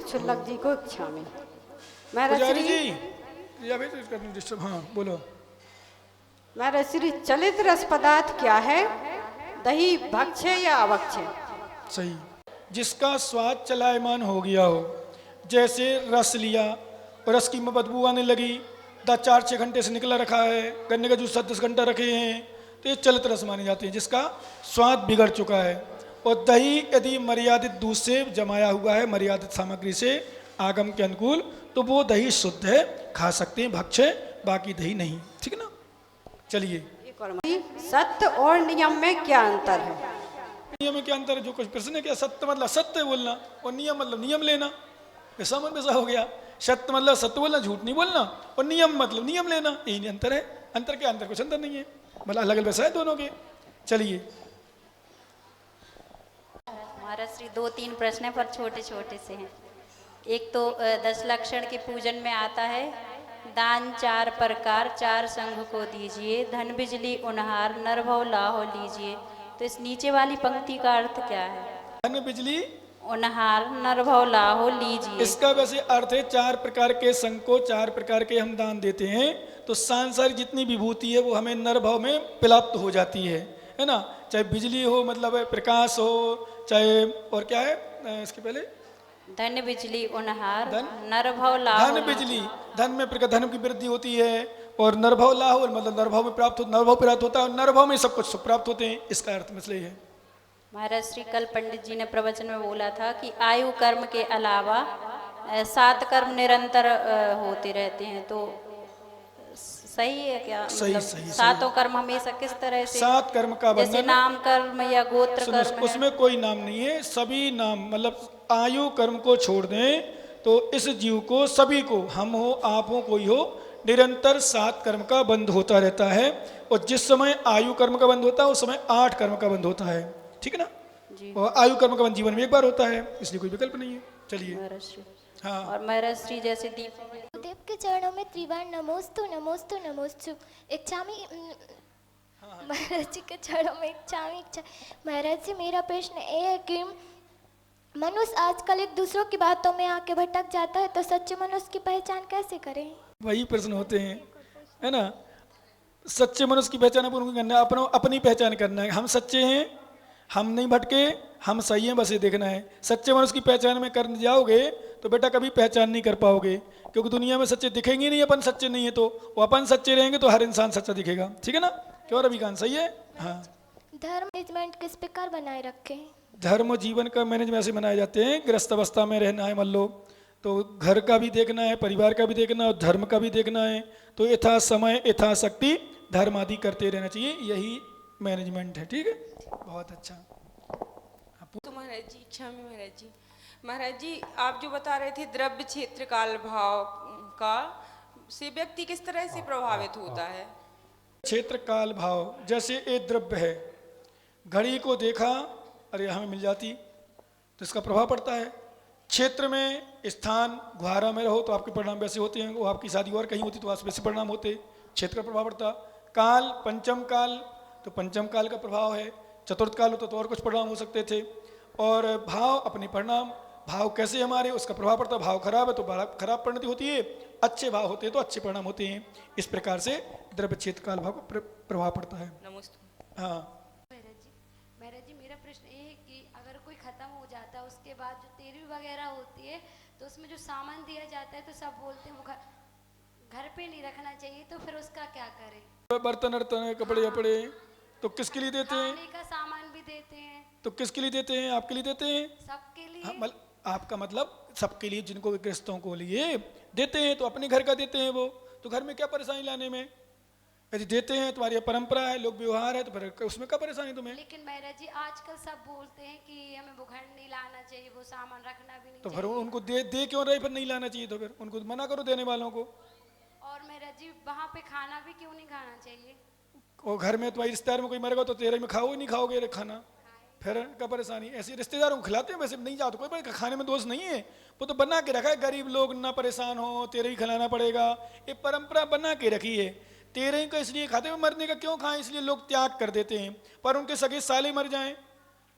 क्षुल्लक जी को इच्छा में। पुजारी जी या भाई तो डिस्टर्ब। हाँ बोलो। मेरा श्री चलित रस पदार्थ क्या है? दही भक्षे या अभक्षे? सही। जिसका स्वाद चलायमान हो गया हो, जैसे रस लिया और रस की बदबू आने लगी, 4-6 घंटे से निकला रखा है, गन्ने का जूस 10 घंटा रखे हैं, तो ये चलित रस माने जाते हैं, जिसका स्वाद बिगड़ चुका है। और दही यदि मर्यादित दूध से जमाया हुआ है, मर्यादित सामग्री से आगम के अनुकूल, तो वो दही शुद्ध है, खा सकते हैं भक्ष्य, बाकी दही नहीं। ठीक है ना। चलिए, सत्य और नियम में क्या अंतर है? नियम में क्या अंतर है? जो कुछ प्रश्न है क्या? सत्य मतलब सत्य बोलना और नियम मतलब नियम लेना। वैसा मन वैसा हो गया। सत्य मतलब सत्य बोलना, झूठ नहीं बोलना, और नियम मतलब नियम लेना। यही अंतर है। अंतर क्या? अंतर कुछ अंतर नहीं है, मतलब अलग अलग वैसा है दोनों के। चलिए, हमारा श्री 2-3 प्रश्न है पर छोटे छोटे से हैं। एक तो 10 लक्षण के पूजन में आता है, दान 4 प्रकार 4 संघ को दीजिए, धन बिजली उनहार नरभव लाहो लीजिए। तो इस नीचे वाली पंक्ति का अर्थ क्या है? धन बिजली उनहार नरभव लाहो लीजिए। इसका वैसे अर्थ है 4 प्रकार के संघ को 4 प्रकार के हम दान देते हैं, तो सांसारिक जितनी विभूति है वो हमें नरभव में प्राप्त हो जाती है ना। चाहे बिजली हो, मतलब प्रकाश हो, चाहे और क्या है इसके पहले, धन बिजली उनहार धन नरभव लाहो। धन बिजली, धन में धन की वृद्धि होती है, और नरभव लाहो मतलब नरभव में नरभव प्राप्त होता है, और नरभव में सब कुछ सुख प्राप्त होते हैं। इसका अर्थ मतलब है। महाराज श्री कल पंडित जी ने प्रवचन में बोला था कि आयु कर्म के अलावा 7 कर्म निरंतर होते रहते हैं, तो सही है क्या? सही, मतलब सही, सातों कर्म हमेशा किस तरह से? 7 कर्म का जैसे बंधन, नाम कर्म या गोत्र कर्म है। उसमें कोई नाम नहीं है, सभी नाम, मतलब आयु कर्म को छोड़ दें तो इस जीव को, सभी को, हम हो आप हो कोई हो, निरंतर 7 कर्म का बंध होता रहता है। और जिस समय आयु कर्म का बंध होता है उस समय 8 कर्म का बंध होता है। ठीक है ना। जी। और आयु कर्म का बंध जीवन में एक बार होता है, इसलिए कोई विकल्प नहीं है। चलिए, महाराज श्री। हाँ। और महाराज श्री जैसे दीपावली देव के चरणों में त्रिवार नमोस्तु नमोस्तु नमोस्तु। इच्छामी महाराज जी के चरणों में इच्छामी इच्छा। महाराज जी, मेरा प्रश्न ये है कि मनुष्य आजकल एक दूसरों की बातों में आके भटक जाता है, तो सच्चे मनुष्य की पहचान कैसे करें? वही प्रश्न होते हैं, है ना। सच्चे मनुष्य की पहचान अपन को करना है, अपनी पहचान करना है। हम सच्चे हैं, हम नहीं भटके, हम सही हैं, बस ये देखना है। सच्चे मनुष्य की पहचान में करने जाओगे तो बेटा कभी पहचान नहीं कर पाओगे, क्योंकि दुनिया में सच्चे दिखेंगे नहीं। अपन सच्चे नहीं है तो वो अपन सच्चे रहेंगे तो हर इंसान सच्चा दिखेगा। ठीक है ना। क्यों रविकांत, सही है। हाँ। धर्म मैनेजमेंट किस प्रकार बनाए रखें? धर्म और जीवन का मैनेजमेंट ऐसे बनाए जाते हैं, गृहस्थ अवस्था में रहना है मान लो, तो घर का भी देखना है, परिवार का भी देखना है, और धर्म का भी देखना है। तो यथा समय यथा शक्ति धर्म आदि करते रहना चाहिए, यही मैनेजमेंट है। ठीक है, बहुत अच्छा। तो महाराज जी, इच्छा में महाराज जी आप जो बता रहे थे द्रव्य क्षेत्र काल भाव का, से व्यक्ति किस तरह से प्रभावित होता है? क्षेत्र काल भाव, जैसे एक द्रव्य है, घड़ी को देखा, अरे हमें मिल जाती, तो इसका प्रभाव पड़ता है। क्षेत्र में स्थान, गुहारा में रहो तो आपके परिणाम वैसे होते हैं, वो आपकी शादी और कहीं होती तो वैसे परिणाम होते, क्षेत्र का प्रभाव पड़ता। काल, पंचम काल, तो पंचम काल का प्रभाव है। चतुर्थ काल होता तो और कुछ परिणाम हो सकते थे। और भाव, अपने परिणाम, भाव कैसे हमारे, उसका प्रभाव पड़ता। भाव खराब है तो खराब परिणति होती है, अच्छे भाव होते हैं तो अच्छे परिणाम होते हैं। इस प्रकार से द्रव्य क्षेत्र काल भाव का प्रभाव पड़ता है। नमस्ते। हाँ। महाराज जी, मेरा प्रश्न ये है कि अगर कोई खत्म हो जाता है उसके बाद जो तेरवी वगैरह होती है, तो उसमें जो सामान दिया जाता है तो सब बोलते हैं वो घर पे नहीं रखना चाहिए, तो फिर उसका क्या करें? बर्तन वर्तन, कपड़े वपड़े तो किसके लिए देते हैं? खाने का सामान भी देते हैं। तो किसके लिए देते हैं? आपके लिए देते हैं? सबके लिए। हाँ, आपका मतलब सबके लिए, जिनको गृहस्थों को लिए देते हैं, तो अपने घर का देते हैं वो, तो घर में क्या परेशानी लाने में? यदि देते हैं, तुम्हारी परंपरा है, लोग व्यवहार है, तो फिर उसमें क्या परेशानी तुम्हें? लेकिन महाराज जी आजकल सब बोलते हैं कि हमें वो घर नहीं लाना चाहिए, वो सामान रखना भी नहीं तो चाहिए। फिर उनको दे क्यों रहे? फिर नहीं लाना चाहिए तो फिर उनको मना करो देने वालों को। और महाराज जी वहाँ पे खाना भी क्यों नहीं खाना चाहिए? और घर में तुम्हारे रिश्तेदार में कोई मरेगा तो तेरे में खाओ ही नहीं, खाओगे खाना, फिर क्या परेशानी? ऐसे रिश्तेदारों को खिलाते हैं, वैसे नहीं जाओ तो कोई खाने में दोष नहीं है, वो तो बना के रखा है, गरीब लोग ना परेशान हो, तेरे ही खिलाना पड़ेगा, ये परंपरा बना के रखी है। तेरे ही को इसलिए खाते हैं, मरने का क्यों खाएं, इसलिए लोग त्याग कर देते हैं। पर उनके सगे साले मर जाएं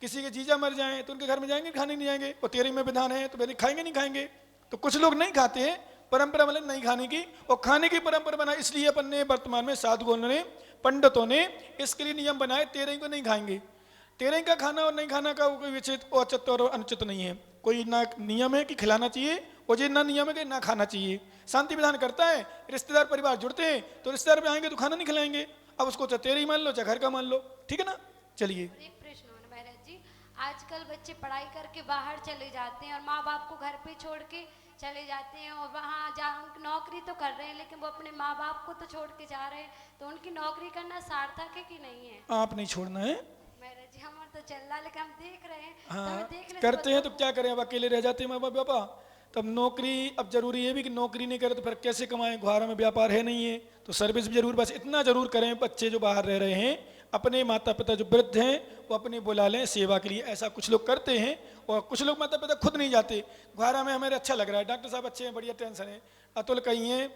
किसी के जीजा मर जाएं तो उनके घर में जाएंगे, खाने नहीं जाएंगे, और 13 में विधान है तो खाएंगे नहीं खाएंगे। तो कुछ लोग नहीं खाते हैं, परंपरा मतलब नहीं खाने की, और खाने की परंपरा बना इसलिए अपन ने वर्तमान में साधुओं ने, पंडितों ने इसके लिए नियम बनाए 13 को नहीं खाएंगे। 13 का खाना और नहीं खाना का कोई विचित औचित्य और अनुचित नहीं है, कोई ना नियम है कि खिलाना चाहिए और ये ना नियम है कि ना खाना चाहिए। शांति विधान करता है, रिश्तेदार परिवार जुड़ते हैं तो रिश्तेदार पे आएंगे तो खाना नहीं खिलाएंगे, अब उसको चाहे 13 मान लो चाहे घर का मान लो, ठीक है ना। चलिए और एक प्रश्न हो महाराज जी, आजकल बच्चे पढ़ाई करके बाहर चले जाते हैं और माँ बाप को घर पे छोड़ के चले जाते हैं, और वहाँ जा नौकरी तो कर रहे हैं लेकिन वो अपने माँ बाप को तो छोड़ के जा रहे हैं, तो उनकी नौकरी करना सार्थक है कि नहीं है? आप नहीं छोड़ना है। महाराज जी हमारा तो चल रहा है लेकिन हम देख रहे हैं, तो हाँ हमें देखने से करते हैं तो बच्चों क्या करें, अब अकेले रह जाते हैं माँ बाप पापा, तब नौकरी अब जरूरी है भी कि नौकरी नहीं करे तो फिर कैसे कमाएं, गुहारा में व्यापार है नहीं है तो सर्विस भी जरूर, बस इतना जरूर करें बच्चे जो बाहर रह रहे हैं अपने माता पिता जो वृद्ध हैं वो अपने बुला लें सेवा के लिए, ऐसा कुछ लोग करते हैं। और कुछ लोग माता पिता खुद नहीं जाते, गुहारा में हमें अच्छा लग रहा है, डॉक्टर साहब अच्छे हैं, बढ़िया टेंशन है, अतुल कहीं है,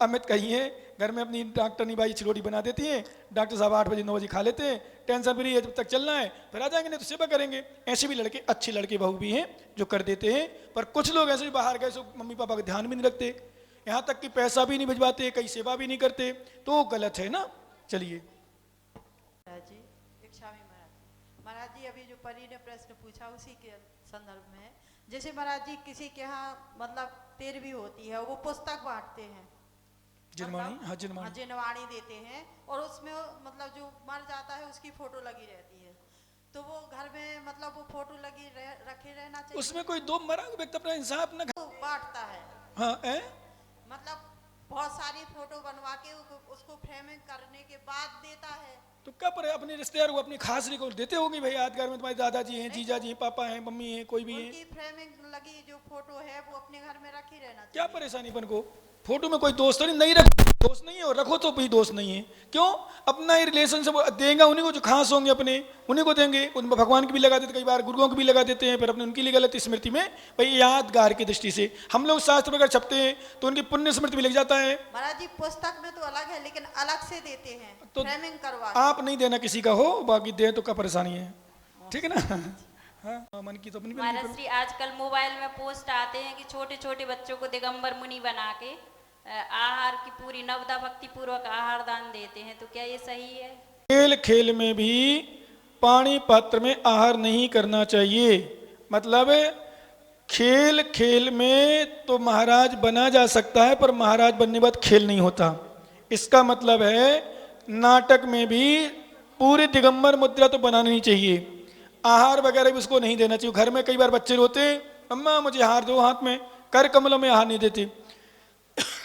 अमित कहीं है, घर में अपनी डॉक्टरनी बाई चिरोटी बना देती है, डॉक्टर साहब 8 बजे 9 बजे खा लेते हैं, टेंशन फ्री है, जब तक चलना है फिर आ जाएंगे, नहीं तो सेवा करेंगे। ऐसे भी लड़के, अच्छे लड़के बहू भी हैं जो कर देते हैं, पर कुछ लोग ऐसे बाहर गए सो मम्मी पापा का ध्यान भी नहीं रखते, यहाँ तक कि पैसा भी नहीं भिजवाते, कहीं सेवा भी नहीं करते, तो गलत है ना। चलिए महाराज जी, एक स्वामी महाराज जी अभी जो परी ने प्रश्न पूछा उसी के संदर्भ में है। जैसे महाराज जी किसी के यहाँ मतलब 13वीं होती है, वो पुस्तक बांटते हैं, जिनवाणी, हाँ जिनवाणी देते हैं, और उसमें मतलब जो मर जाता है उसकी फोटो लगी रहती है, तो वो घर में मतलब वो फोटो लगी रखे रहना चाहिए? उसमें कोई दो मरा व्यक्ति अपना इंसान अपना बांटता है, हाँ मतलब बहुत सारी फोटो बनवा के उसको फ्रेमिंग करने के बाद देता है, तो क्या पर अपने रिश्तेदार को अपनी खासरी को देते होगी भाई, यादगार में तुम्हारे दादाजी हैं, जीजा जी हैं, पापा हैं, मम्मी हैं, कोई भी है, उनकी फ्रेमिंग लगी जो फोटो है वो अपने घर में रखी रहना चाहिए। क्या परेशानी अपन को, फोटो में कोई दोस्त नहीं रख, दोस्त नहीं है और रखो तो भी दोस्त नहीं है, क्यों अपना ही रिलेशन से देंगे उन्हीं को जो खास होंगे अपने, उन्हीं को देंगे, उन भगवान की भी लगा देते, कई बार गुरुओं की भी लगा देते हैं, फिर अपने उनकी लिए गलत स्मृति में भाई यादगार की दृष्टि से हम लोग शास्त्र वगैरह छपते हैं तो उनकी पुण्य स्मृति भी लग जाता है। महाराज जी पुस्तक में तो अलग है लेकिन अलग से देते हैं, तो फ्रेमिंग करवा आप नहीं देना किसी का हो, बाकी दे तो क्या परेशानी है, ठीक है ना। हाँ मन की तो अपनी महाराज श्री आजकल मोबाइल में पोस्ट आते हैं कि छोटे छोटे बच्चों को दिगंबर मुनि बना के आहार की पूरी नवदा भक्ति पूर्वक आहार दान देते हैं, तो क्या ये सही है? खेल खेल में भी पानी पात्र में आहार नहीं करना चाहिए, मतलब खेल खेल में तो महाराज बना जा सकता है पर महाराज बनने के बाद खेल नहीं होता, इसका मतलब है नाटक में भी पूरी दिगंबर मुद्रा तो बनानी नहीं चाहिए, आहार वगैरह भी उसको नहीं देना चाहिए। घर में कई बार बच्चे रोते अम्मा मुझे हार दो, हाथ में कर कमलों में आहार नहीं देते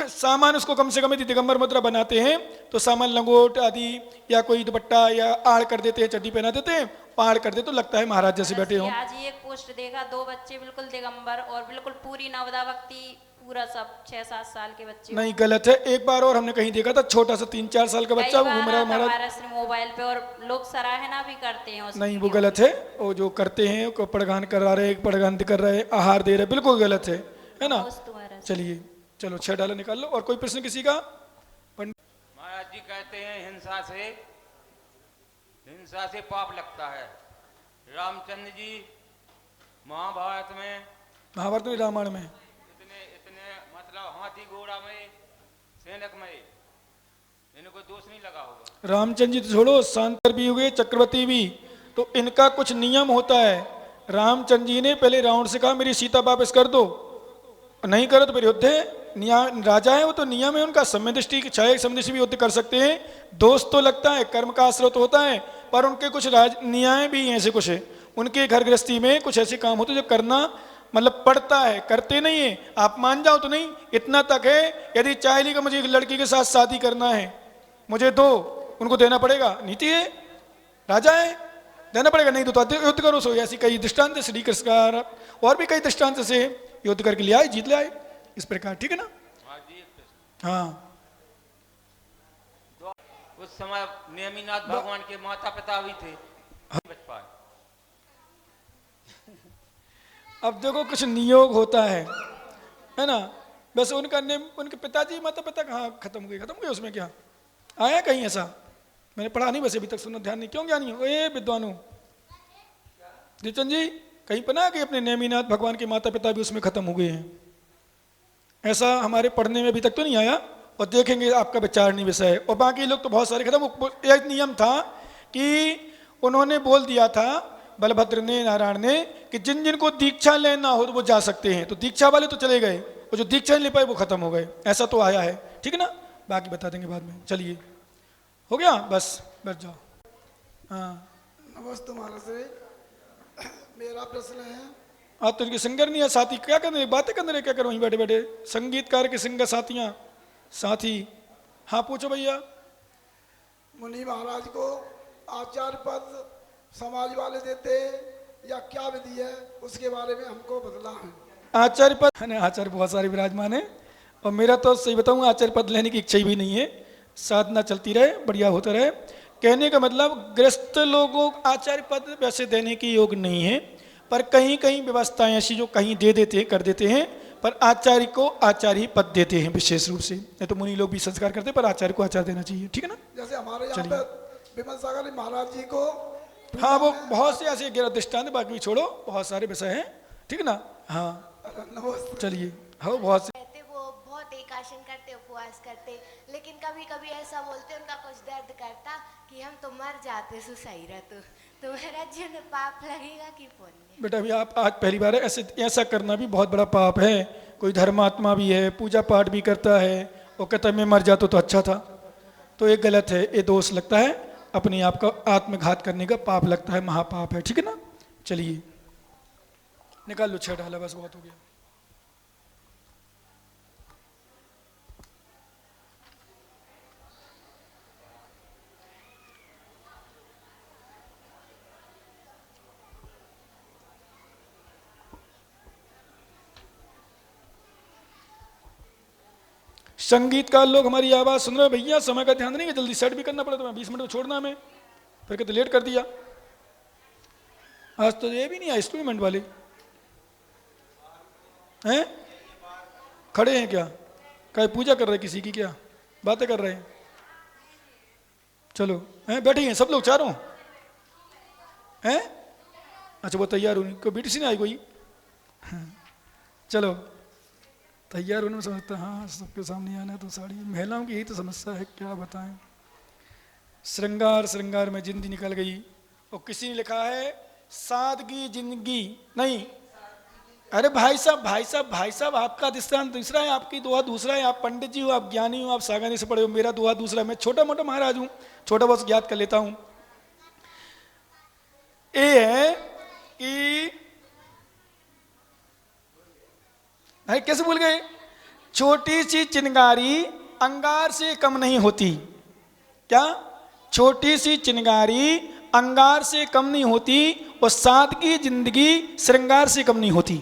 सामान उसको कम से कम यदि दिगंबर मुद्रा बनाते हैं तो सामान लंगोट आदि या कोई दुपट्टा या आड़ कर देते हैं, चड्डी पहना देते हैं, पाड़ कर दे तो लगता है महाराज जैसे बैठे हो। आज ही एक पोस्ट देखा, 2 बच्चे बिल्कुल दिगंबर और बिल्कुल पूरी नवदा भक्ति पूरा सब 6-7 साल के बच्चे। नहीं गलत है, एक बार और हमने कहीं देखा था छोटा सा 3-4 साल का बच्चा वो घूम रहा है महाराज मोबाइल पे और लोग सराहना भी करते हैं उसकी। नहीं वो गलत है, वो जो करते हैं को पड़गान करा रहे, पड़गान कर रहे, आहार दे रहे, बिल्कुल गलत है ना। चलिए चलो 6 डाला निकाल लो। और कोई प्रश्न किसी का? महाराज जी कहते हैं हिंसा से पाप लगता है। रामचंद्र जी महाभारत में रामायण में इतने मतलब हाथी घोड़ा में सैनिक में इनको दोष नहीं लगा होगा? रामचंद्र जी तो छोड़ो, शांतर भी हुए, चक्रवर्ती भी, तो इनका कुछ नियम होता है। रामचंद्र जी ने पहले रावण से कहा मेरी सीता वापस कर दो, नहीं करो तो फिर युद्ध है, राजा है वो तो नियम है उनका, समय दृष्टि छाया समय दृष्टि भी युद्ध कर सकते हैं। दोष तो लगता है, कर्म का आश्रय तो होता है, पर उनके कुछ न्याय भी ऐसे कुछ है, उनके घर गृहस्थी में कुछ ऐसे काम होते जो करना मतलब पड़ता है, करते नहीं है। आप मान जाओ तो नहीं, इतना तक है यदि चाह ली कि मुझे एक लड़की के साथ शादी करना है, मुझे दो, उनको देना पड़ेगा, नीति है, राजा है, देना पड़ेगा, नहीं तो युद्ध करो। सो ऐसी कई दृष्टांत श्री कृष्ण का और भी कई दृष्टांत से युद्ध करके ले आए, जीत ले आए, इस प्रकार, ठीक है ना। हाँ उस समय नेमिनाथ भगवान के माता पिता भी थे, बच पाए। अब देखो कुछ नियोग होता है ना, बस उनका उनके पिताजी माता पिता कहाँ खत्म गए, उसमें क्या आया कहीं ऐसा? मैंने पढ़ा नहीं वैसे अभी तक, सुनो ध्यान नहीं, क्यों ज्ञानी हो ए विद्वानों, दीपचंद जी कहीं पर ना कि अपने नेमीनाथ भगवान के माता पिता भी उसमें खत्म हो गए हैं, ऐसा हमारे पढ़ने में अभी तक तो नहीं आया, और देखेंगे आपका विचारणीय विषय है। और बाकी लोग तो बहुत सारे खत्म। एक नियम था कि उन्होंने बोल दिया था बलभद्र ने, नारायण ने, कि जिन जिन को दीक्षा लेना हो तो वो जा सकते हैं, तो दीक्षा वाले तो चले गए, और जो दीक्षा नहीं ले पाए वो खत्म हो गए, ऐसा तो आया है। ठीक है ना, बाकी बता देंगे बाद में। चलिए हो गया, बस बैठ जाओ। हाँ नमस्ते महाराज जी, मेरा प्रश्न है, आप तो इनके सिंगर नहीं है, साथी क्या कर रहे, बातें कर रहे, क्या करो वहीं बैठे बैठे, संगीतकार के सिंगर साथियाँ साथी। हाँ पूछो भैया। मुनि महाराज को आचार्य पद समाज वाले देते या क्या विधि है, उसके बारे में हमको बदला है। आचार्य पद है ना, आचार्य बहुत सारे विराजमान है, और मेरा तो सही बताऊंगा आचार्य पद लेने की इच्छा भी नहीं है, साधना चलती रहे, बढ़िया होता रहे। कहने का मतलब गृहस्थ लोगों को आचार्य पद वैसे देने की योग नहीं है, पर कहीं कहीं व्यवस्थाएं ऐसी जो कहीं दे देते हैं, कर देते हैं, पर आचार्य को आचार्य पद देते हैं विशेष रूप से। नहीं तो मुनि लोग भी संस्कार करते हैं, पर आचार्य को आचार्य देना चाहिए। ठीक है ना, जैसे हमारे यहाँ पे विमल सागर महाराज जी को, हाँ वो बहुत से ऐसे गिरा दृष्टांत, बाकी भी छोड़ो, बहुत सारे विषय हैं। ठीक है ना, हाँ नमस्ते। चलिए। हाँ बहुत से कहते वो बहुत एकाशन करते, उपवास करते, लेकिन कभी कभी ऐसा बोलते उनका कुछ दर्द करता कि हम तो मर जाते सो सही रहते, तो महाराज जी उन्हें पाप लगेगा कि पुण्य? बेटा अभी आप आज पहली बार है, ऐसा करना भी बहुत बड़ा पाप है। कोई धर्मात्मा भी है, पूजा पाठ भी करता है, वो कहता है मैं मर जाता तो अच्छा था, तो ये गलत है, ये दोष लगता है, अपने आप का आत्मघात करने का पाप लगता है, महापाप है। ठीक है ना, चलिए निकाल लो 6 डाला, बस बहुत हो गया। संगीतकार लोग हमारी आवाज़ सुन रहे भैया, समय का ध्यान नहीं है, जल्दी सेट भी करना पड़ा, तो मैं 20 मिनट में छोड़ना हमें, फिर कहते लेट कर दिया। आज तो ये भी नहीं आए इंस्ट्रूमेंट वाले हैं, खड़े हैं क्या, कहीं पूजा कर रहे किसी की, क्या बातें कर रहे हैं? चलो हैं, बैठे हैं सब लोग चारों हैं। अच्छा वो तैयार हुई, कोई बीटीसी नहीं आई कोई? चलो तैयार होने में समझता, हाँ सबके सामने आना तो साड़ी, महिलाओं की यही तो समस्या है, क्या बताएं। श्रृंगार श्रृंगार में जिंदगी निकल गई, और किसी ने लिखा है सादगी जिंदगी नहीं। अरे भाई साहब भाई साहब भाई साहब, आपका दृष्टांत दूसरा है, आपकी दुआ दूसरा है, आप पंडित जी हो, आप ज्ञानी हो, आप सागानी से पढ़े हो, मेरा दुआ दूसरा है, मैं छोटा मोटा महाराज हूँ, छोटा बहुत ज्ञात कर लेता हूँ। ये है कि अरे कैसे भूल गए, छोटी सी चिनगारी अंगार से कम नहीं होती। क्या? छोटी सी चिनगारी अंगार से कम नहीं होती, और सादगी जिंदगी श्रृंगार से कम नहीं होती।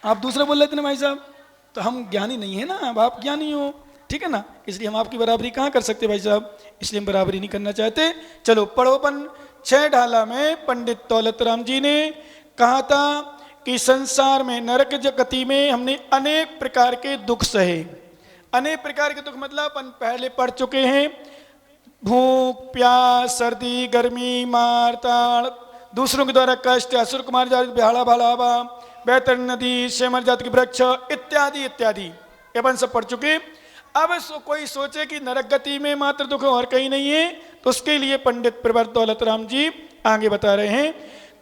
आप दूसरा बोल लेते ना भाई साहब, तो हम ज्ञानी नहीं है ना, अब आप ज्ञानी हो, ठीक है ना, इसलिए हम आपकी बराबरी कहाँ कर सकते भाई साहब, इसलिए हम बराबरी नहीं करना चाहते। चलो पढ़ोपन 6 ढाला में पंडित दौलत राम जी ने कहा था कि संसार में नरक गति में हमने अनेक प्रकार के दुख सहे। अनेक प्रकार के दुख मतलब अपन पहले पढ़ चुके हैं, भूख प्यास सर्दी गर्मी मार ताड़, दूसरों के द्वारा कष्ट, असुर कुमार जाति बिहाड़ा भाड़ावा, बैतरणी नदी, श्यामल जाति के वृक्ष इत्यादि इत्यादि, ये अपन सब पढ़ चुके। अब कोई सोचे कि नरक गति में मात्र दुख और कहीं नहीं है, तो उसके लिए पंडित प्रवर दौलत राम जी आगे बता रहे हैं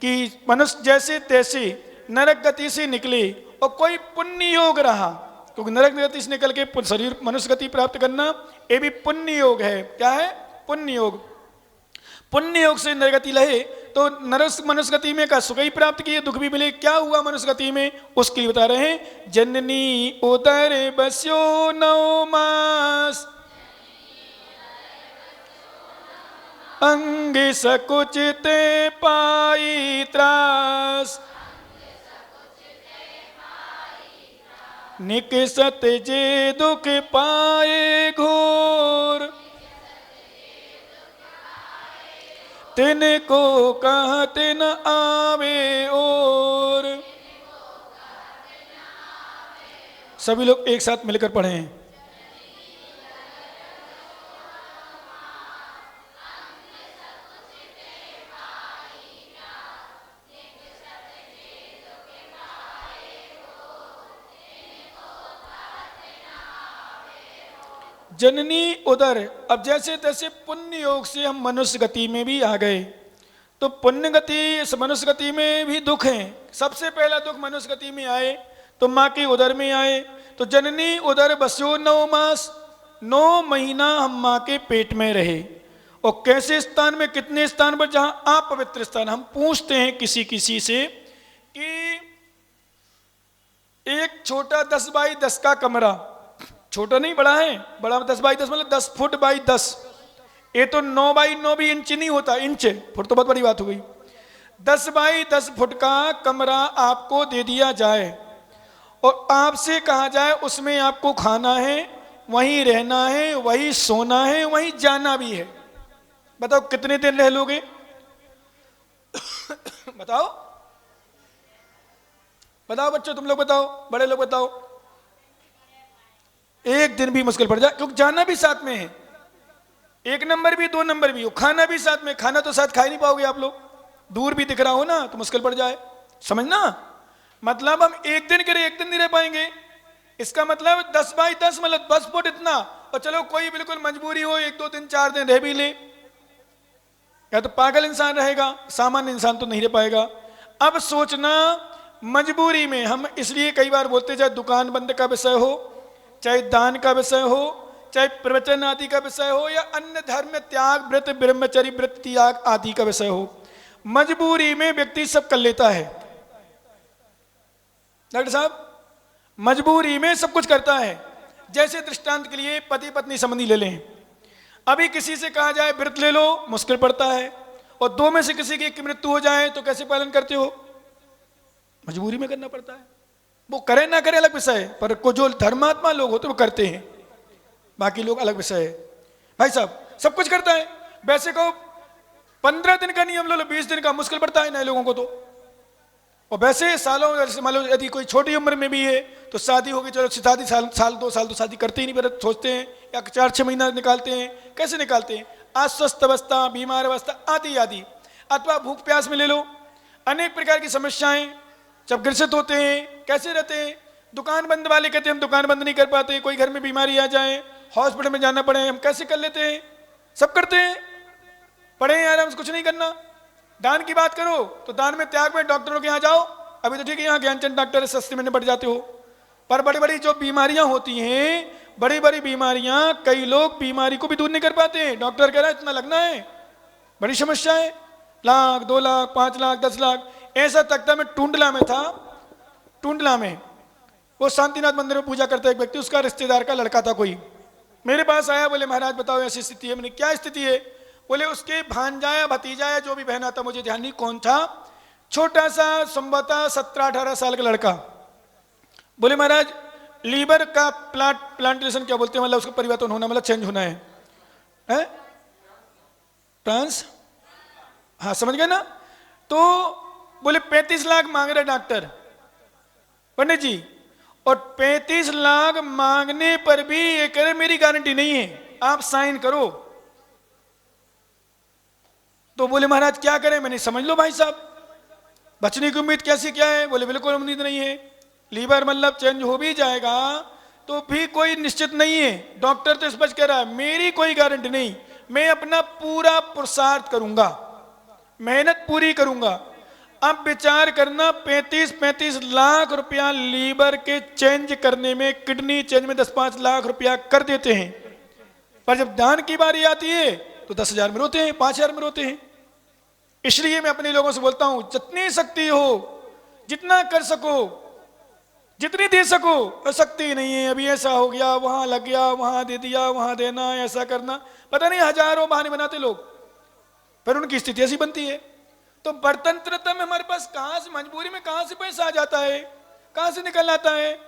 कि मनुष्य जैसे तैसे नरक गति से निकले, और कोई पुण्य योग रहा, क्योंकि नरक गति से निकल के शरीर मनुष्य गति प्राप्त करना ये भी पुण्य योग है। क्या है? पुण्य योग। पुण्य योग से नरगति लहे तो मनुष्य गति में का सुख ही प्राप्त किए, दुख भी मिले। क्या हुआ मनुष्य गति में, उसके लिए बता रहे हैं, जननी उदर बस्यो 9 मास, अंग सकुचते पाई त्रास, निकसत जे दुख पाए घोर, तिनको कहते न आवे और। सभी लोग एक साथ मिलकर पढ़ें। जननी उदर। अब जैसे तैसे पुण्य योग से हम मनुष्य गति में भी आ गए, तो पुण्य गति, इस मनुष्य गति में भी दुख है। सबसे पहला दुख मनुष्य गति में आए तो माँ के उदर में आए, तो जननी उदर बस्यो 9 मास, 9 महीना हम माँ के पेट में रहे। और कैसे स्थान में, कितने स्थान पर, जहां अपवित्र स्थान। हम पूछते हैं किसी किसी से कि एक छोटा 10 बाई 10 का कमरा, छोटा नहीं बड़ा है, बड़ा 10 बाई 10 मतलब 10 फुट बाई 10, ये तो 9 बाई 9 भी इंच नहीं होता, इंच फुट तो बहुत बड़ी बात हो गई। 10 बाई 10 फुट का कमरा आपको दे दिया जाए और आपसे कहा जाए उसमें आपको खाना है, वहीं रहना है, वहीं सोना है, वहीं जाना भी है। बताओ कितने दिन रह लोगे? बताओ बताओ बच्चों, तुम लोग बताओ, बड़े लोग बताओ। एक दिन भी मुश्किल पड़ जाए, क्योंकि जाना भी साथ में है, 1 नंबर भी 2 नंबर भी हो, खाना भी साथ में, खाना तो साथ खा ही नहीं पाओगे आप लोग, दूर भी दिख रहा हो ना तो मुश्किल पड़ जाए, समझना। मतलब हम एक दिन के लिए एक दिन नहीं रह पाएंगे। इसका मतलब 10 बाई 10 मतलब 10 फुट इतना। और चलो कोई बिल्कुल मजबूरी हो 1 2 दिन 4 दिन रह भी ले, या तो पागल इंसान रहेगा, सामान्य इंसान तो नहीं रह पाएगा। अब सोचना, मजबूरी में हम इसलिए कई बार बोलते, चाहे दुकान बंद का विषय हो, चाहे दान का विषय हो, चाहे प्रवचन आदि का विषय हो, या अन्य धर्म त्याग, व्रत ब्रह्मचर्य व्रत त्याग आदि का विषय हो, मजबूरी में व्यक्ति सब कर लेता है। डॉक्टर साहब, मजबूरी में सब कुछ करता है। जैसे दृष्टांत के लिए पति पत्नी संबंधी ले लें, अभी किसी से कहा जाए व्रत ले लो, मुश्किल पड़ता है, और 2 में से किसी की मृत्यु हो जाए तो कैसे पालन करते हो? मजबूरी में करना पड़ता है। वो करे ना करे अलग विषय है, पर को जो धर्मात्मा लोग होते वो करते हैं, बाकी लोग अलग विषय है। भाई साहब सब कुछ करता है। वैसे कहो 15 दिन का नियम लो, 20 दिन का, मुश्किल पड़ता है नए लोगों को तो। और वैसे सालों, जैसे मान लो यदि कोई छोटी उम्र में भी है तो शादी होगी, चलो शादी साल 2 साल तो शादी करते ही नहीं, पर सोचते हैं, या 4-6 महीना निकालते हैं। कैसे निकालते हैं? अस्वस्थ अवस्था, बीमार अवस्था आदि आदि, अथवा भूख प्यास में ले लो, अनेक प्रकार की समस्याएं जब ग्रसित होते हैं। कैसे रहते हैं? दुकान बंद वाले कहते हैं हम दुकान बंद नहीं कर पाते, कोई घर में बीमारी आ जाए, हॉस्पिटल में जाना पड़े, हम कैसे कर लेते हैं? सब करते हैं। पढ़े यार, हम कुछ नहीं करना। दान की बात करो तो दान में त्याग में डॉक्टरों के यहाँ जाओ, अभी तो ठीक है यहाँ ज्ञानचंद डॉक्टर सस्ते में निपट जाते हो, पर बड़ी बड़ी जो बीमारियां होती हैं, बड़ी बड़ी बीमारियां, कई लोग बीमारी को भी दूर नहीं कर पाते हैं। डॉक्टर कह रहा है इतना लगना है, बड़ी समस्या है, 1 लाख 2 लाख 5 लाख 10 लाख। ऐसा तख्ता में टूंडला में था, टूंडला में वो शांतिनाथ मंदिर में पूजा करता एक व्यक्ति, उसका रिश्तेदार का लड़का था कोई, मेरे पास आया, बोले महाराज बताओ ऐसी स्थिति है। मैंने क्या स्थिति है? बोले उसके भांजा या भतीजा या जो भी बहन आता, मुझे ध्यान नहीं कौन था, छोटा सा संभवतः 17-18 साल का लड़का। बोले महाराज लीवर का प्लांटेशन क्या बोलते हैं, मतलब उसका परिवर्तन होना, मतलब चेंज होना है ट्रांस, हाँ समझ गए ना। तो बोले 35 लाख मांग रहे डॉक्टर पंडित जी, और 35 लाख मांगने पर भी ये कह रहे मेरी गारंटी नहीं है, आप साइन करो। तो बोले महाराज क्या करें? मैंने समझ लो भाई साहब, बचने की उम्मीद कैसी क्या है? बोले बिल्कुल उम्मीद नहीं है, लीवर मतलब चेंज हो भी जाएगा तो भी कोई निश्चित नहीं है। डॉक्टर तो स्पष्ट कह रहा है मेरी कोई गारंटी नहीं, मैं अपना पूरा पुरुषार्थ करूंगा, मेहनत पूरी करूंगा। अब विचार करना, 35 लाख रुपया लीवर के चेंज करने में, किडनी चेंज में 10-5 लाख रुपया कर देते हैं, पर जब दान की बारी आती है तो 10,000 में रोते हैं, 5,000 में रोते हैं। इसलिए मैं अपने लोगों से बोलता हूं, जितनी शक्ति हो, जितना कर सको, जितनी दे सको। शक्ति नहीं है, अभी ऐसा हो गया, वहां लग गया, वहां दे दिया, वहां देना, ऐसा करना, पता नहीं हजारों बहाने बनाते लोग, पर उनकी स्थिति ऐसी बनती है। तो परतंत्रता में हमारे पास कहां से, मजबूरी में कहां से पैसा आ जाता है, कहां से निकल आता है।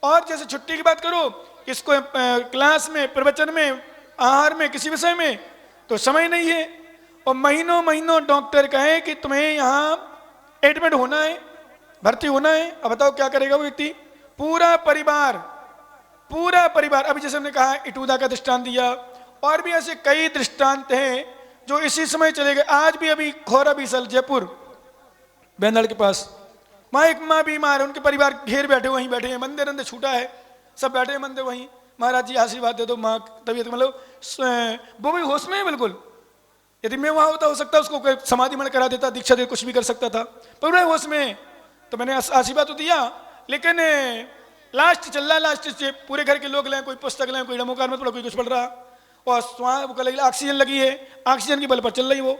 और जैसे छुट्टी की बात करो, इसको क्लास में, प्रवचन में, आहार में, किसी विषय में तो समय नहीं है, और महीनों महीनों डॉक्टर कहे कि तुम्हें यहाँ एडमिट होना है, भर्ती होना है। अब बताओ क्या करेगा वो व्यक्ति? पूरा परिवार, अभी जैसे हमने कहा इटूदा का दृष्टांत दिया, और भी ऐसे कई दृष्टांत हैं जो इसी समय चले गए। आज भी अभी खोरा बीसल जयपुर बेंदड़ के पास, वहाँ एक माँ बीमार है, उनके परिवार घेर बैठे, वहीं बैठे हैं, मंदिर अंदर छूटा है, सब बैठे हैं मंदिर वहीं। महाराज जी आशीर्वाद दे दो, माँ तबीयत मतलब वो भी होश में है बिल्कुल। यदि मैं वहाँ होता, हो सकता है उसको कोई समाधि मन करा देता, दीक्षा दे, कुछ भी कर सकता था, पर वो होश में है। तो मैंने आशीर्वाद तो दिया, लेकिन लास्ट चल रहा है, लास्ट से पूरे घर के लोग लें, कोई पुस्तक लें, कोई नमोकार में पढ़ा, कोई कुछ पढ़ रहा, और ऑक्सीजन लगी है, ऑक्सीजन की बल पर चल रही वो।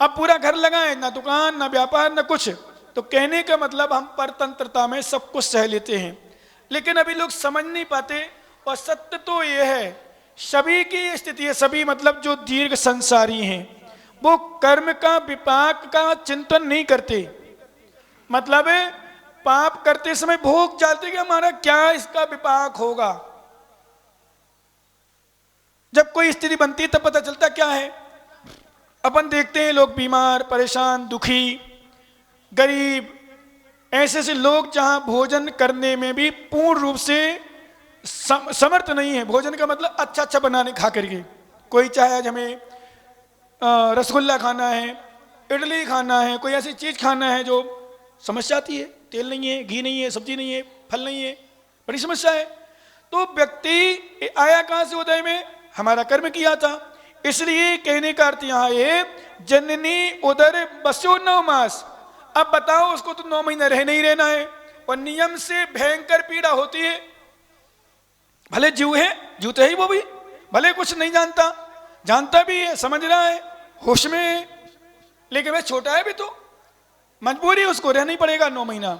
अब पूरा घर लगा है, ना दुकान ना व्यापार ना कुछ। तो कहने का मतलब हम परतंत्रता में सब कुछ सह लेते हैं, लेकिन अभी लोग समझ नहीं पाते। और सत्य तो ये है, सभी की स्थिति है, सभी मतलब जो दीर्घ संसारी हैं वो कर्म का विपाक का चिंतन नहीं करते। मतलब पाप करते समय भोग चाहते कि हमारा क्या इसका विपाक होगा। जब कोई स्थिति बनती है तब पता चलता क्या है। अपन देखते हैं लोग बीमार, परेशान, दुखी, गरीब, ऐसे ऐसे लोग जहां भोजन करने में भी पूर्ण रूप से समर्थ नहीं है। भोजन का मतलब अच्छा अच्छा बनाने खा करके, कोई चाहे आज हमें रसगुल्ला खाना है, इडली खाना है, कोई ऐसी चीज खाना है जो समस्या आती है, तेल नहीं है, घी नहीं है, सब्जी नहीं है, फल नहीं है, बड़ी समस्या है। तो व्यक्ति आया कहां से उदय में, हमारा कर्म किया था। इसलिए कहने का अर्थ यहां है, जननी उदर बसो 9 मास। अब बताओ उसको तो 9 महीने रह नहीं रहना है, और नियम से भयंकर पीड़ा होती है। भले जीव है, जीव तो है ही वो भी, भले कुछ नहीं जानता, जानता भी है, समझ रहा है, होश में है, लेकिन वह छोटा है भी, तो मजबूरी उसको रहना ही पड़ेगा 9 महीना।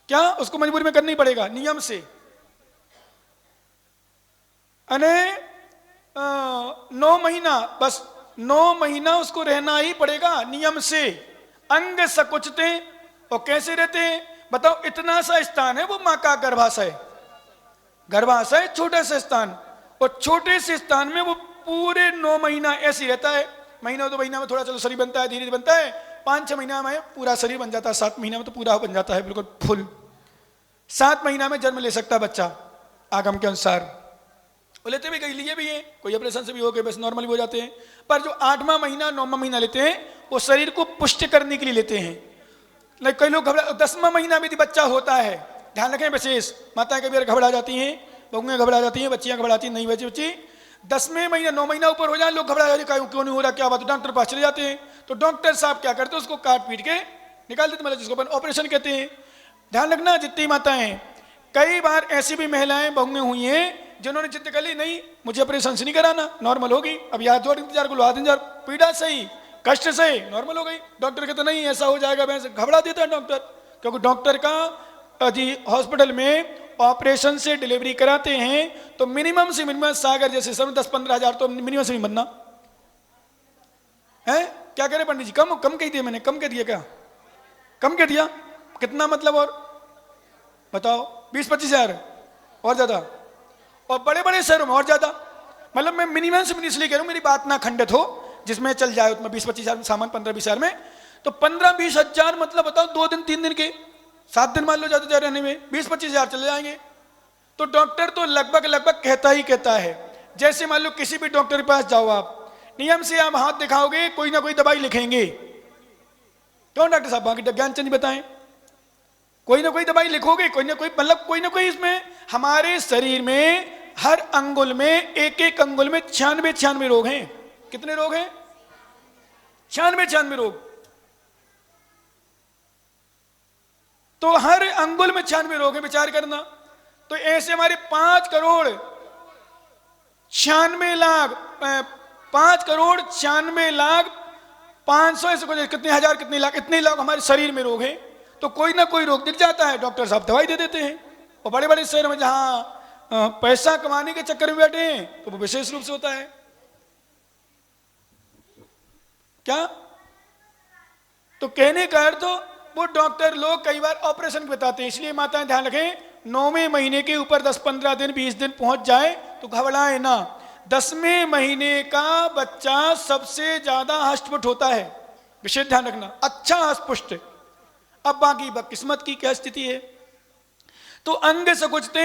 क्या उसको मजबूरी में करना ही पड़ेगा नियम से। अने 9 महीना, बस 9 महीना उसको रहना ही पड़ेगा नियम से। अंग सकुचते, और कैसे रहते हैं बताओ। इतना सा स्थान है वो माँ का गर्भाशय, गर्भाशय छोटा सा स्थान, और छोटे से स्थान में वो पूरे 9 महीना ऐसे रहता है। महीना 2 महीना में थोड़ा चलो शरीर बनता है, धीरे धीरे बनता है, 5-6 महीना में पूरा शरीर बन जाता है, 7 महीना में तो पूरा बन जाता है बिल्कुल फुल। 7 महीना में जन्म ले सकता है बच्चा आगम के अनुसार। वो लेते भी कई लिए भी हैं, कोई ऑपरेशन से भी हो गए, बस नॉर्मल भी हो जाते हैं। पर जो 8वां महीना 9वां महीना लेते हैं वो शरीर को पुष्ट करने के लिए लेते हैं। नहीं, कई लोग घबरा, 10वां महीना में भी बच्चा होता है, ध्यान रखें विशेष। माताएं कभी घबरा जाती हैं, बहुएं घबरा जाती हैं, बच्चियां घबराती हैं, नहीं बच्ची 10वें महीना 9 महीना ऊपर हो जाए लोग घबरा जाते हैं, क्यों नहीं हो रहा, क्या बात, डॉक्टर पास चले जाते हैं। तो डॉक्टर साहब क्या करते हैं, उसको काट पीट के निकाल देते, मतलब जिसको अपन ऑपरेशन कहते हैं। ध्यान रखना जितनी माताएं, कई बार ऐसी भी महिलाएं बहुएं हुई हैं जिन्होंने जिद कर ली, नहीं मुझे ऑपरेशन से नहीं कराना, नॉर्मल होगी, अब यहाँ 2 इंतजार को 8 इंतजार, पीड़ा सही, कष्ट से नॉर्मल हो गई। डॉक्टर कहते नहीं ऐसा हो जाएगा, वैसे घबरा देता है डॉक्टर, क्योंकि डॉक्टर का जी हॉस्पिटल में ऑपरेशन से डिलीवरी कराते हैं तो मिनिमम से मिनिमम सागर जैसे सर 10-15 हज़ार तो मिनिमम से नहीं बनना है। क्या करे पंडित जी, कम कह दिया मैंने, कम कह दिया क्या, कम कह दिया, कितना मतलब, और बताओ 20-25 हज़ार और ज्यादा, और बड़े बड़े शहरों में और ज्यादा। मतलब मैं मिनिमम से इसलिए कह रहा हूं मेरी बात ना खंडित हो, जिसमें चल जाए उसमें 20-25 हज़ार सामान 15-20 हज़ार में, तो 15-20 हज़ार मतलब बताओ 2 दिन 3 दिन के, 7 दिन मान लो जाते जा रहने में 20-25 हज़ार चले जाएंगे। तो डॉक्टर तो लगभग कहता ही कहता है। जैसे मान लो किसी भी डॉक्टर के पास जाओ, आप नियम से आप हाथ दिखाओगे, कोई ना कोई दवाई लिखेंगे, क्यों डॉक्टर साहब बाकी ज्ञानचंद जी बताएं, कोई ना कोई दवाई लिखोगे, कोई ना कोई मतलब कोई ना कोई। इसमें हमारे शरीर में हर अंगुल में, एक अंगुल में 96 रोग हैं। कितने रोग हैं? 96 रोग। तो हर अंगुल में 96 रोग है, विचार करना। तो ऐसे हमारे 5 करोड़ 96 लाख 500 ऐसे कुछ, कितने हजार कितने लाख, इतने लाख हमारे शरीर में रोग हैं। तो कोई ना कोई रोग दिख जाता है, डॉक्टर साहब दवाई दे देते हैं। और बड़े बड़े शहर में जहां पैसा कमाने के चक्कर में बैठे हैं तो वो विशेष रूप से होता है। क्या तो कहने का अर्थ, वो डॉक्टर लोग कई बार ऑपरेशन बताते हैं। इसलिए माताएं ध्यान रखें, 9वें महीने के ऊपर 10-15 दिन 20 दिन पहुंच जाए तो घबराए ना। 10वें महीने का बच्चा सबसे ज्यादा हष्टपुष्ट होता है, विशेष ध्यान रखना, अच्छा हष्टपुष्ट। अब बाकी किस्मत की क्या स्थिति है। तो अंग सकुचते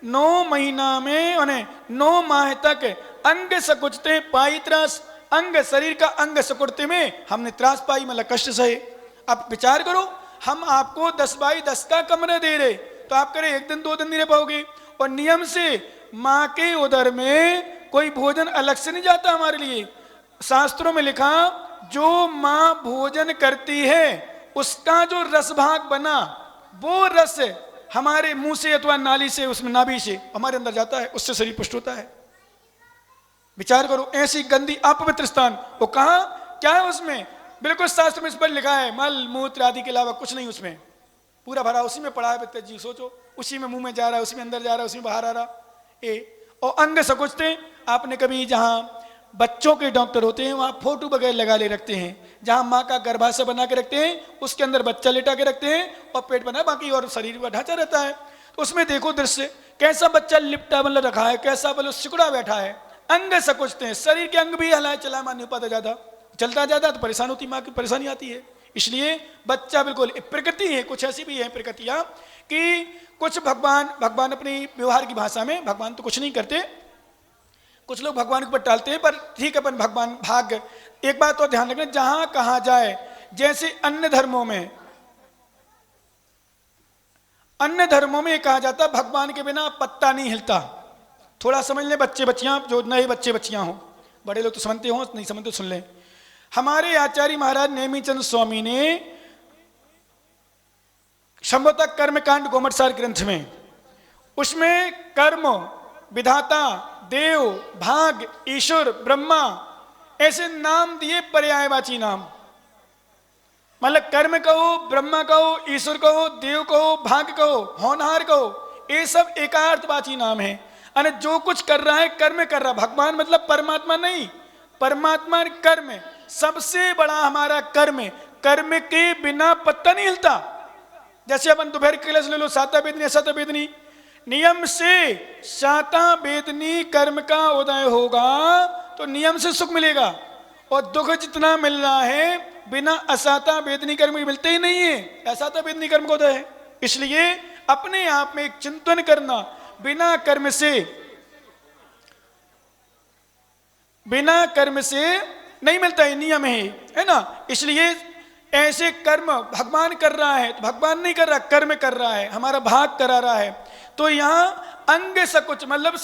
9 महीना में, 9 माह तक अंग सकुचते पाई त्रास, अंग शरीर का अंग सकुड़ते में हमने त्रास पाई, मतलब कष्ट सहे। अब विचार करो, हम आपको 10 बाई 10 का कमरा दे रहे, तो आप करें 1 दिन 2 दिन नहीं रह पाओगे। और नियम से माँ के उदर में कोई भोजन अलग से नहीं जाता हमारे लिए। शास्त्रों में लिखा, जो माँ भोजन करती है उसका जो रस भाग बना, वो रस हमारे मुंह से अथवा नाली से, उसमें नाभि से हमारे अंदर जाता है, उससे शरीर पुष्ट होता है। विचार करो, ऐसी गंदी अपवित्र स्थान, वो कहा क्या है उसमें? बिल्कुल शास्त्र में इस पर लिखा है, मल मूत्र आदि के अलावा कुछ नहीं उसमें, पूरा भरा उसी में पड़ा है जी। सोचो, उसी में मुंह में जा रहा है, उसी में अंदर जा रहा है, उसी में बाहर आ रहा। और अंग सकुचते, आपने कभी जहां बच्चों के डॉक्टर होते हैं वहां फोटो वगैरह लगा ले रखते हैं, जहां माँ का गर्भाशय बना के रखते हैं, उसके अंदर बच्चा लेटा के रखते हैं और पेट बना, बाकी और शरीर का ढांचा रहता है। तो उसमें देखो दृश्य, कैसा बच्चा लिपटा बन रखा है, कैसा बोलो सिकुड़ा बैठा है। अंग सकुचते हैं, शरीर के अंग भी हलाए चला मान नहीं पाता, ज्यादा चलता ज्यादा तो परेशान होती, माँ की परेशानी आती है। इसलिए बच्चा बिल्कुल प्रकृति है। कुछ ऐसी भी है प्रकृतियां कि कुछ भगवान अपनी व्यवहार की भाषा में, भगवान तो कुछ नहीं करते, कुछ लोग भगवान के ऊपर टालते हैं, पर ठीक है, अपन भगवान भाग्य। एक बात तो ध्यान रखना, जहां कहा जाए, जैसे अन्य धर्मों में कहा जाता भगवान के बिना पत्ता नहीं हिलता। थोड़ा समझ ले बच्चे बच्चियां, जो नए बच्चे बच्चियां हो, बड़े लोग तो समझते हो, नहीं समझते तो सुन लें। हमारे आचार्य महाराज नेमीचंद स्वामी ने संभवतः कर्मकांड गोमटसार ग्रंथ में, उसमें कर्म, विधाता, देव, भाग, ईश्वर, ब्रह्मा, ऐसे नाम दिए, पर्यायवाची नाम। मतलब कर्म कहो, ब्रह्मा कहो, ईश्वर कहो, देव कहो, भाग कहो, होनहार कहो, ये सब एकार्थवाची नाम है। अरे जो कुछ कर रहा है कर्म कर रहा, भगवान मतलब परमात्मा नहीं, परमात्मा कर्म, सबसे बड़ा हमारा कर्म। कर्म के बिना पत्ता नहीं हिलता। जैसे अपन दोपहर के क्लास ले लो, साता वेदनी असाता वेदनी, नियम से साता वेदनी कर्म का उदय होगा तो नियम से सुख मिलेगा, और दुख जितना मिल रहा है बिना असाता वेदनी कर्म के मिलते ही नहीं है। असाता वेदनी कर्म का उदय है। इसलिए अपने आप में एक चिंतन करना, बिना कर्म से नहीं मिलता है, नियम है ना। इसलिए ऐसे कर्म भगवान कर रहा है तो भगवान नहीं कर रहा, कर्म कर रहा है, हमारा भाग करा रहा है। तो यहाँ अंग सकुच मतलब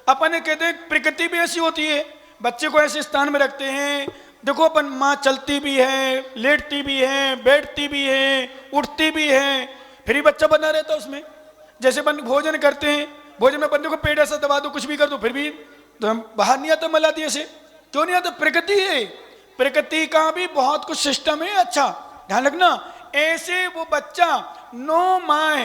अपन कहते हैं प्रकृति भी ऐसी होती है, बच्चे को ऐसे स्थान में रखते हैं। देखो अपन माँ चलती भी है, लेटती भी है, बैठती भी है, उठती भी है, फिर भी बच्चा बना रहता है उसमें। जैसे अपन भोजन करते हैं, भोजन में बंदे को पेट ऐसा दबा दो, कुछ भी कर दो, फिर भी तो हम बाहर नहीं आता मल आती ऐसे, क्यों नहीं आता? प्रकृति है, प्रकृति का भी बहुत कुछ सिस्टम है। अच्छा ध्यान रखना, ऐसे वो बच्चा 9 माह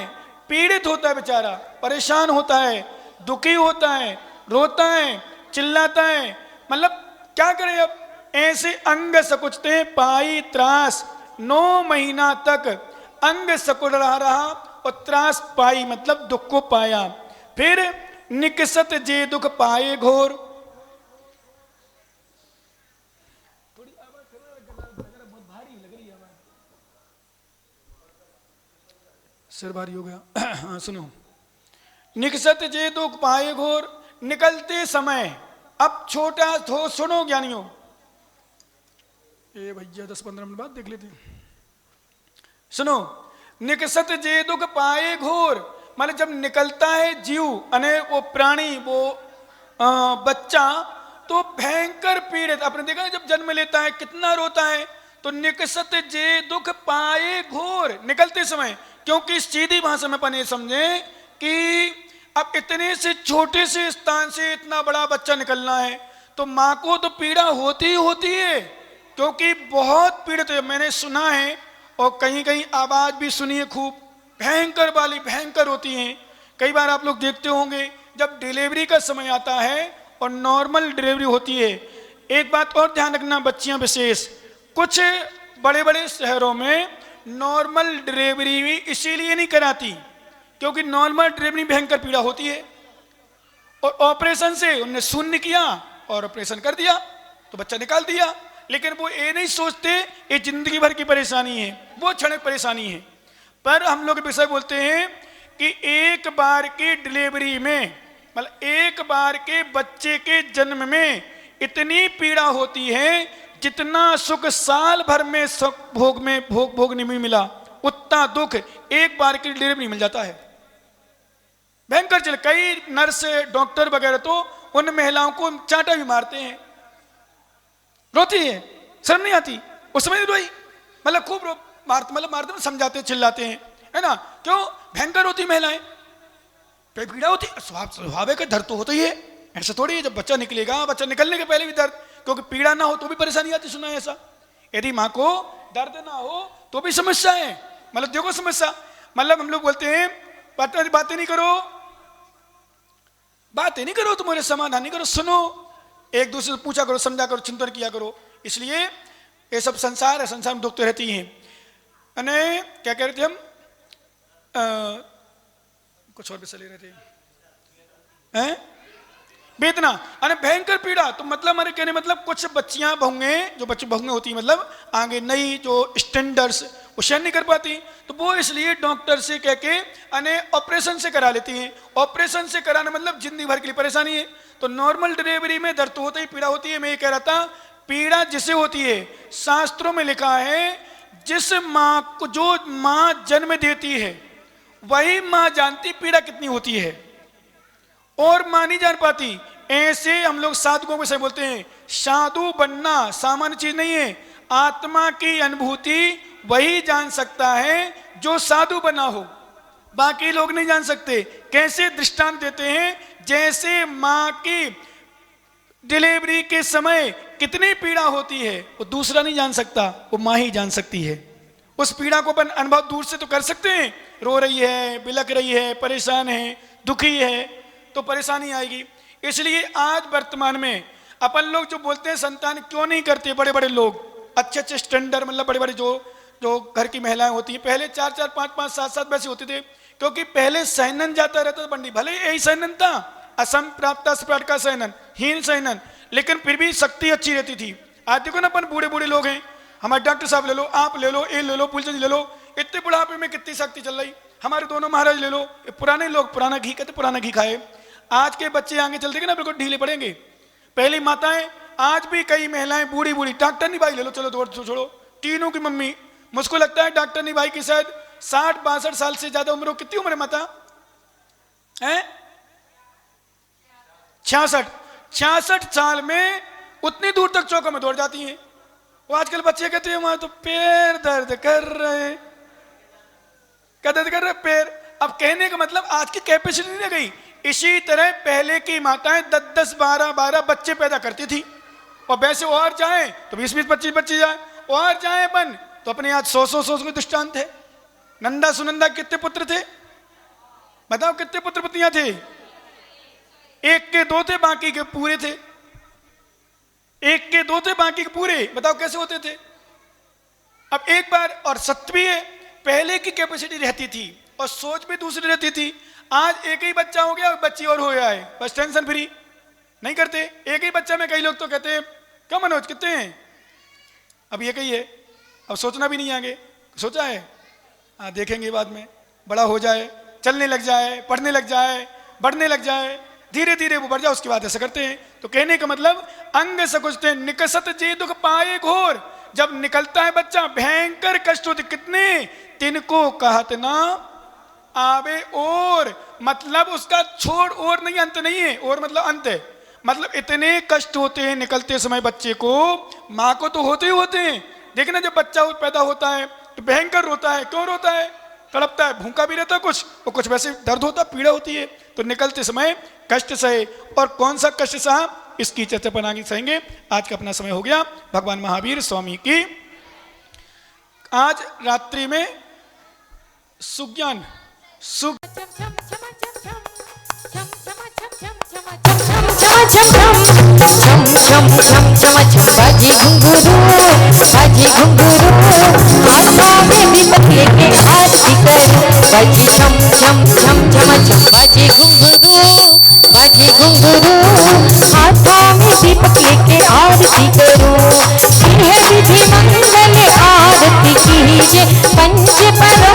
पीड़ित होता है, बेचारा परेशान होता है, दुखी होता है, रोता है, चिल्लाता है, मतलब क्या करें अब? ऐसे अंग सकुचते पाई त्रास, 9 महीना तक अंग सकुड़ रहा और त्रास पाई मतलब दुख को पाया। फिर निकसत जे दुख पाए घोर, थोड़ी आवाज बहुत भारी लग रही है, सिर भारी हो गया। हाँ सुनो, निकसत जे दुख पाए घोर, निकलते समय, अब छोटा थो सुनो ज्ञानियों, ये भैया 10-15 मिनट बाद देख लेते हैं। सुनो, निकसत जे दुख पाए घोर, मतलब जब निकलता है जीव अने वो प्राणी, वो बच्चा, तो भयंकर पीड़ित, आपने देखा जब जन्म लेता है कितना रोता है। तो निकसत जे दुख पाए घोर, निकलते समय, क्योंकि सीधी भाषा में अपन ये समझे कि अब इतने से छोटे से स्थान से इतना बड़ा बच्चा निकलना है, तो माँ को तो पीड़ा होती ही होती है, क्योंकि बहुत पीड़ित है। मैंने सुना है और कहीं कहीं आवाज भी सुनी है, खूब भयंकर वाली भयंकर होती हैं। कई बार आप लोग देखते होंगे जब डिलीवरी का समय आता है और नॉर्मल डिलीवरी होती है। एक बात और ध्यान रखना बच्चियां विशेष, कुछ बड़े बड़े शहरों में नॉर्मल डिलीवरी भी इसीलिए नहीं कराती क्योंकि नॉर्मल डिलीवरी भयंकर पीड़ा होती है, और ऑपरेशन से उन्होंने शून्य किया और ऑपरेशन कर दिया तो बच्चा निकाल दिया। लेकिन वो ये नहीं सोचते ये जिंदगी भर की परेशानी है, वो क्षणिक परेशानी है। पर हम लोग विषय बोलते हैं कि एक बार की डिलीवरी में, मतलब एक बार के बच्चे के जन्म में इतनी पीड़ा होती है जितना सुख साल भर में भोग नहीं मिला, उतना दुख एक बार की डिलीवरी में मिल जाता है। भयंकर चले। कई नर्स डॉक्टर वगैरह तो उन महिलाओं को चांटा भी मारते हैं, रोती है, शर्म नहीं आती, उस समय रोई, मतलब खूब मारते, मतलब मारते समझाते चिल्लाते हैं, है ना, क्यों? भयंकर होती महिलाएं, पीड़ा होती, स्वभाव का दर्द तो होता ही है, ऐसा थोड़ी है जब बच्चा निकलेगा, बच्चा निकलने के पहले भी दर्द, क्योंकि पीड़ा ना हो तो भी परेशानी आती, सुना है ऐसा। यदि माँ को दर्द ना हो तो भी समस्या है, मतलब देखो समस्या, मतलब हम लोग बोलते हैं बातें नहीं करो, बातें नहीं करो, तुम्हारे समाधान नहीं करो, सुनो, एक दूसरे से पूछा करो, समझा करो, चिंतन किया करो। इसलिए ये सब संसार है, संसार में दुख तो रहती हैं। अने क्या कह रहे थे हम, कुछ और भी चले रहे थे, हैं? वेदना, अरे भयंकर पीड़ा, तो मतलब हमारे कहने मतलब कुछ बच्चियां बहुएं, जो बच्चे बहुएं होती मतलब आगे नई जो स्टैंडर्ड्स वो सहन नहीं कर पाती, तो वो इसलिए डॉक्टर से कह के अने ऑपरेशन से करा लेती हैं। ऑपरेशन से कराना मतलब जिंदगी भर के लिए परेशानी है। तो नॉर्मल डिलीवरी में दर्द तो होता ही, पीड़ा होती है। मैं ये कह रहा था, पीड़ा जिसे होती है, शास्त्रों में लिखा है, जिस माँ को, जो माँ जन्म देती है वही माँ जानती पीड़ा कितनी होती है, और माँ नहीं जान पाती। ऐसे हम लोग साधुओं को से बोलते हैं, साधु बनना सामान्य चीज नहीं है, आत्मा की अनुभूति वही जान सकता है जो साधु बना हो, बाकी लोग नहीं जान सकते। कैसे दृष्टांत देते हैं, जैसे माँ की डिलीवरी के समय कितनी पीड़ा होती है वो दूसरा नहीं जान सकता, वो माँ ही जान सकती है। उस पीड़ा को अपन अनुभव दूर से तो कर सकते हैं, रो रही है, बिलक रही है, परेशान है, दुखी है, तो परेशानी आएगी। इसलिए आज वर्तमान में अपन लोग जो बोलते हैं संतान क्यों नहीं करते, बड़े बड़े लोग, अच्छे अच्छे स्टैंडर्ड, मतलब बड़े बड़े जो घर की महिलाएं होती हैं, पहले 4-4, 5-5, 7-7 वैसे होते थे, क्योंकि पहले सहनन जाता रहता था बंडी, भले यही सहनन था, असम प्राप्त स्प्राट का सहनन, हीन सहनन, लेकिन फिर भी शक्ति अच्छी रहती थी। आज देखो ना, अपन बूढ़े बूढ़े लोग हैं, हमारे डॉक्टर साहब ले लो, आप ले लो, ए ले लो, पुलचंद ले लो, इतने बुढ़ापे में कितनी शक्ति चल रही। हमारे दोनों महाराज ले लो, पुराने लोग पुराना घी कहते, पुराना घी खाए। आज के बच्चे आगे चलते ना बिल्कुल ढीले पड़ेंगे। पहली माताएं, आज भी कई महिलाएं बूढ़ी बूढ़ी, डॉक्टर नहीं भाई ले लो, चलो दौड़ छोड़ो, तीनों की मम्मी, मुझको लगता है डॉक्टर नहीं भाई की शायद 60-62 साल से ज्यादा उम्र हो। कितनी उम्र है माता है? 66 साल में उतनी दूर तक चौकों में दौड़ जाती हैं। वो आजकल बच्चे कहते हैं वहां तो पैर दर्द कर रहे, क्या दर्द कर रहे पैर। अब कहने का मतलब आज की कैपेसिटी नहीं रह गई। इसी तरह पहले की माताएं 10-10, 12-12 बच्चे पैदा करती थी, और वैसे और जाए तो 20-20, 25 बच्चे जाए, और जाए बन तो अपने आज 100 के दृष्टांत है। नंदा सुनंदा कितने पुत्र थे बताओ, कितने पुत्र पत्नियां थे? एक के दो थे, बाकी के पूरे थे। एक के दो थे, बाकी के पूरे, बताओ कैसे होते थे। अब एक बार, और सत्य भी है, पहले की कैपेसिटी रहती थी और सोच भी दूसरी रहती थी। आज एक ही बच्चा हो गया और बच्ची और हो गया है, बस टेंशन फ्री, नहीं करते। एक ही बच्चा में कई लोग तो कहते हैं क्या मनोज कितने हैं, अब एक ही है, अब सोचना भी नहीं आगे, सोचा है हाँ देखेंगे बाद में, बड़ा हो जाए, चलने लग जाए, पढ़ने लग जाए, बढ़ने लग जाए, धीरे धीरे वो बढ़ जाए, उसके बाद ऐसा करते हैं। तो कहने का मतलब अंग सकुचते निकसत जे दुख पाए घोर, जब निकलता है बच्चा भयंकर कष्ट होते, कितने तिनको कहत ना आवे और, मतलब उसका छोड़ और नहीं, अंत नहीं है, और मतलब अंत है, मतलब इतने कष्ट होते हैं निकलते समय बच्चे को, माँ को तो होते ही होते हैं। देखना जब बच्चा पैदा होता है तो भयंकर रोता है, क्यों रोता है, तड़पता है, भूखा भी रहता है कुछ, और कुछ वैसे दर्द होता, पीड़ा होती है, तो निकलते समय कष्ट सहे। और कौन सा कष्ट सहा, इसकी चर्चा पर आगे सहेंगे। आज का अपना समय हो गया। भगवान महावीर स्वामी की आज रात्रि में सुज्ञान बाजी घुंघरू हाथों में दीपक लेके आरती करो, बाजी छम छम छम छम छम, बाजी घुंघरू हाथों में दीपक लेके आरती करो। यह विधि मंगल आरती कीजिए, पंच पर